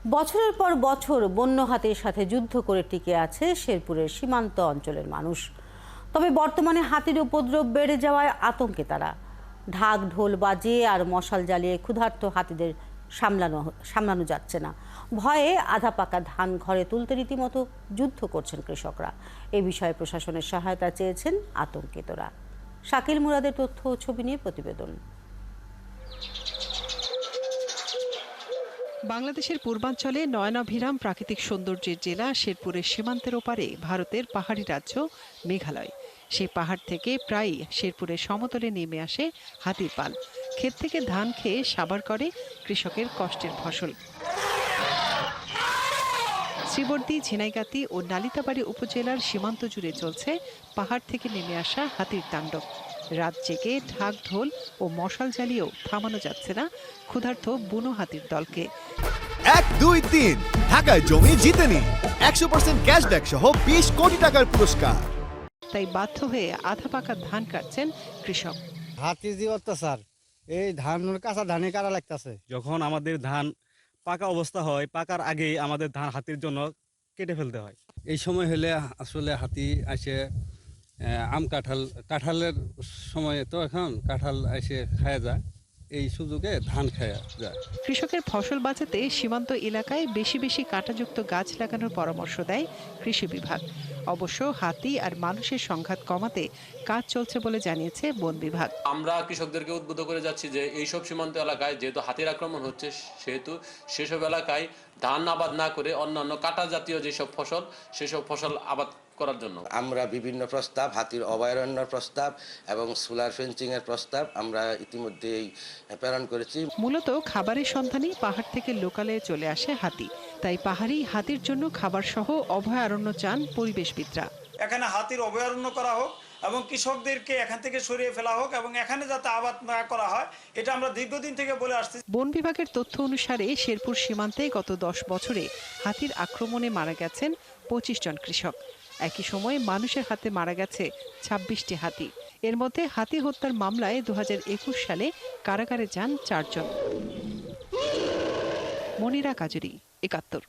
বছরের পর বছর বন্য হাতির সাথে যুদ্ধ করে টিকে আছে শেরপুরের সীমান্ত অঞ্চলের মানুষ। তবে বর্তমানে হাতির উপদ্রব বেড়ে যাওয়ায় আতঙ্কে তারা। ঢাক ঢোল বাজিয়ে আর মশাল জ্বালিয়ে ক্ষুধার্ত হাতিদের সামলানো যাচ্ছে না। ভয়ে আধা পাকা ধান ঘরে তুলতে রীতিমতো যুদ্ধ করছেন কৃষকরা। এ বিষয়ে প্রশাসনের সহায়তা চেয়েছেন আতঙ্কিতরা। শাকিল মুরাদের তথ্য ও ছবি নিয়ে প্রতিবেদন। বাংলাদেশের পূর্বাঞ্চলে নয়নাভিরাম প্রাকৃতিক সৌন্দর্যের জেলা শেরপুরের সীমান্তের ওপারে ভারতের পাহাড়ি রাজ্য মেঘালয়। সেই পাহাড় থেকে প্রায়ই শেরপুরের সমতলে নেমে আসে হাতির পাল। ক্ষেত থেকে ধান খেয়ে সাবার করে কৃষকের কষ্টের ফসল। শ্রীবর্দী, ঝিনাইগাতি ও নালিতাবাড়ী উপজেলার সীমান্ত জুড়ে চলছে পাহাড় থেকে নেমে আসা হাতির তাণ্ডব। রাত জেগে ঢাক ঢোল ও মশাল জ্বালিয়েও থামানো যাচ্ছে না ক্ষুধার্ত বুনো হাতির দলকে। 1, 2, 3 ঢাকায় জমি জিতে নিন 100% ক্যাশব্যাক সহ 20 কোটি টাকার পুরস্কার। তাই বাধ্য হয়ে আধা পাকা ধান কাটছেন কৃষক। হাতির যে অত্যাচার, এই ধান কাঁচা ধানে কারা লাগতেছে। যখন আমাদের ধান পাকা অবস্থা হয়, পাকার আগেই আমাদের ধান হাতির জন্য কেটে ফেলতে হয়। এই সময় হলে আসলে হাতি আসে কাঁঠালের সময়, তো এখন কাঁঠাল এসে খায়া যায়, এই সুযোগে ধান খায়া যায়। কৃষকের ফসল বাঁচাতে সীমান্ত এলাকায় বেশি বেশি কাঁটাযুক্ত গাছ লাগানোর পরামর্শ দেয় কৃষি বিভাগ। অবশ্য হাতি আর মানুষের সংঘাত কমাতে কাজ চলছে বলে জানিয়েছে বন বিভাগ। আমরা কৃষকদেরকে উদ্বুদ্ধ করে যাচ্ছি যে এইসব সীমান্ত এলাকায় যেহেতু হাতির আক্রমণ হচ্ছে, সেহেতু সেসব এলাকায় ধান আবাদ না করে অন্যান্য কাঁটা জাতীয় যেসব ফসল, সেসব ফসল আবাদ করার জন্য আমরা বিভিন্ন প্রস্তাব, হাতির অভয়ারণ্যের প্রস্তাব এবং সোলার ফেন্সিং এর প্রস্তাব আমরা ইতিমধ্যেই প্রেরণ করেছি। মূলত খাবারের সন্ধানে পাহাড় থেকে লোকালে চলে আসে হাতি। তাই পাহাড়ি হাতির জন্য খাবার সহ অভয়ারণ্য চান পরিবেশবিদরা। এখানে হাতির অভয়ারণ্য করা হোক এবং কৃষকদেরকে এখান থেকে সরিয়ে ফেলা হোক এবং এখানে যাতে আবাদ না করা হয়, এটা আমরা দীর্ঘদিন থেকে বলে আসছি। বন বিভাগের তথ্য অনুসারে শেরপুর সীমান্তে গত 10 বছরে হাতির আক্রমণে মারা গেছেন 25 জন কৃষক। একই সময়ে মানুষের হাতে মারা গেছে 26টি হাতি। এর মধ্যে হাতি হত্যার মামলায় 2021 সালে কারাগারে যান 4 জন। মনিরা কাজুরি, 71।